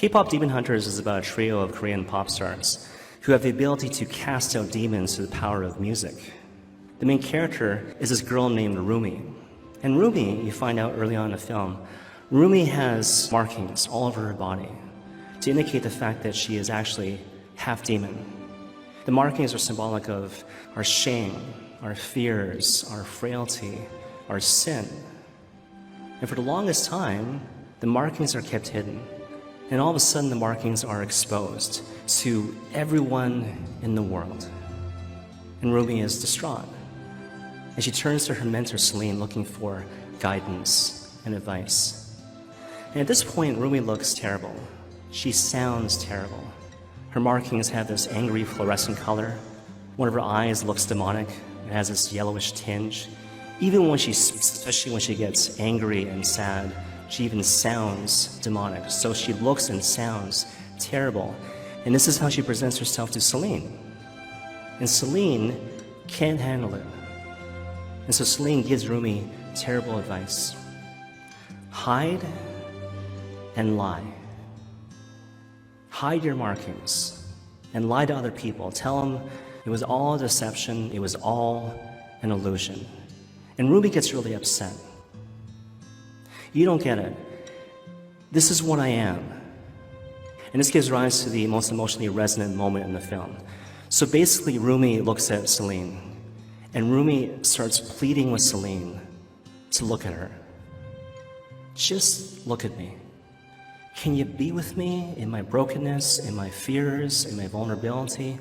K-pop Demon Hunters is about a trio of Korean pop stars who have the ability to cast out demons through the power of music. The main character is this girl named Rumi. And Rumi, you find out early on in the film, Rumi has markings all over her body to indicate the fact that she is actually half demon. The markings are symbolic of our shame, our fears, our frailty, our sin. And for the longest time, the markings are kept hidden. And all of a sudden, the markings are exposed to everyone in the world. And Rumi is distraught. And she turns to her mentor, Celine, looking for guidance and advice. And at this point, Rumi looks terrible. She sounds terrible. Her markings have this angry fluorescent color. One of her eyes looks demonic. It has this yellowish tinge. Even when she speaks, especially when she gets angry and sad, she even sounds demonic. So she looks and sounds terrible. And this is how she presents herself to Celine. And Celine can't handle it. And so Celine gives Rumi terrible advice. Hide and lie. Hide your markings and lie to other people. Tell them it was all a deception, it was all an illusion. And Rumi gets really upset. You don't get it. This is what I am. And this gives rise to the most emotionally resonant moment in the film. So basically, Rumi looks at Celine, and Rumi starts pleading with Celine to look at her. Just look at me. Can you be with me in my brokenness, in my fears, in my vulnerability?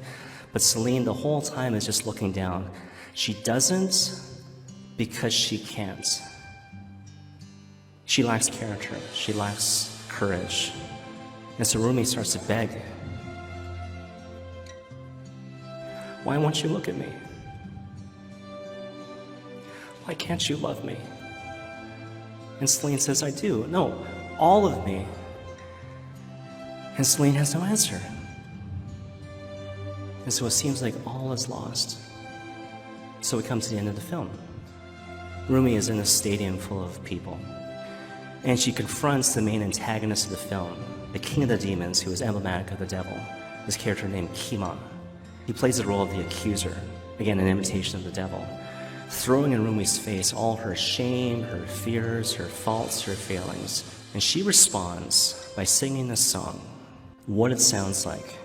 But Celine, the whole time, is just looking down. She doesn't because she can't. She lacks character. She lacks courage. And so Rumi starts to beg. Why won't you look at me? Why can't you love me? And Celine says, I do. No, all of me. And Celine has no answer. And so it seems like all is lost. So we come to the end of the film. Rumi is in a stadium full of people. And she confronts the main antagonist of the film, the king of the demons, who is emblematic of the devil, this character named Kima. He plays the role of the accuser, again, an imitation of the devil, throwing in Rumi's face all her shame, her fears, her faults, her failings. And she responds by singing this song, What It Sounds Like.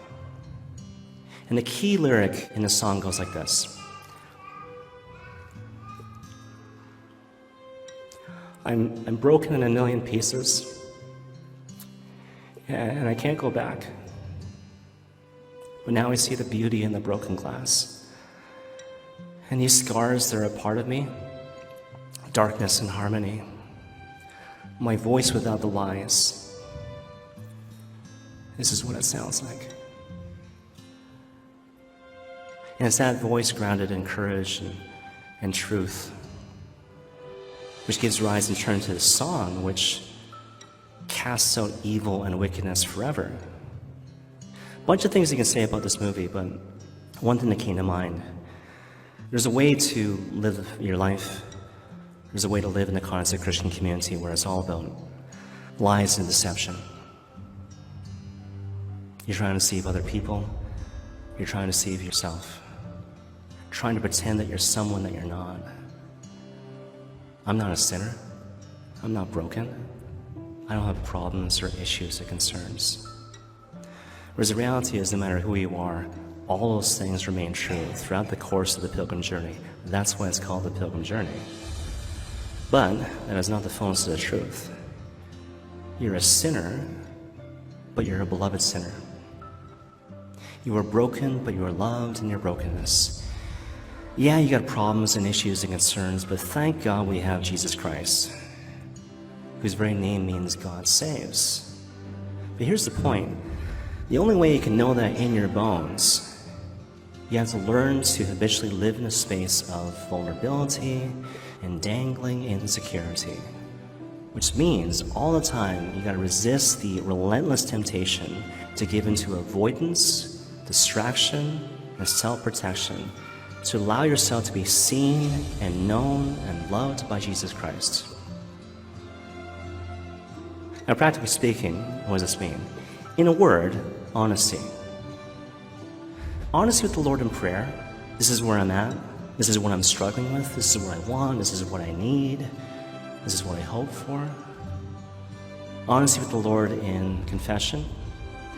And the key lyric in the song goes like this. I'm broken in a million pieces, and I can't go back. But now I see the beauty in the broken glass. And these scars, they're a part of me, darkness and harmony, my voice without the lies. This is what it sounds like. And it's that voice grounded in courage and truth, which gives rise in turn to the song, which casts out evil and wickedness forever. A bunch of things you can say about this movie, but one thing that came to mind. There's a way to live your life. There's a way to live in the context of the Christian community where it's all about lies and deception. You're trying to deceive other people. You're trying to deceive yourself. Trying to pretend that you're someone that you're not. I'm not a sinner. I'm not broken. I don't have problems or issues or concerns. Whereas the reality is, no matter who you are, all those things remain true throughout the course of the pilgrim journey. That's why it's called the pilgrim journey. But that is not the fullness of the truth. You're a sinner, but you're a beloved sinner. You are broken, but you are loved in your brokenness. Yeah, you got problems and issues and concerns, but thank God we have Jesus Christ, whose very name means God saves. But here's the point. The only way you can know that in your bones, you have to learn to habitually live in a space of vulnerability and dangling insecurity, which means all the time you gotta resist the relentless temptation to give into avoidance, distraction, and self-protection, to allow yourself to be seen and known and loved by Jesus Christ. Now, practically speaking, what does this mean? In a word, honesty. Honesty with the Lord in prayer. This is where I'm at. This is what I'm struggling with. This is what I want. This is what I need. This is what I hope for. Honesty with the Lord in confession.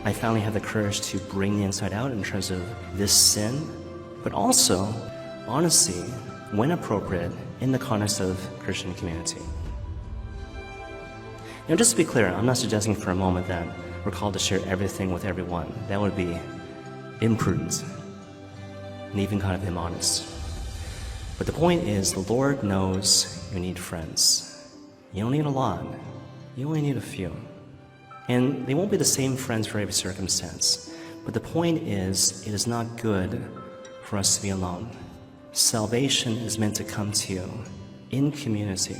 I finally have the courage to bring the inside out in terms of this sin, but also honesty, when appropriate, in the context of Christian community. Now, just to be clear, I'm not suggesting for a moment that we're called to share everything with everyone. That would be imprudent and even kind of immodest. But the point is, the Lord knows you need friends. You don't need a lot. You only need a few. And they won't be the same friends for every circumstance. But the point is, it is not good for us to be alone. Salvation is meant to come to you in community.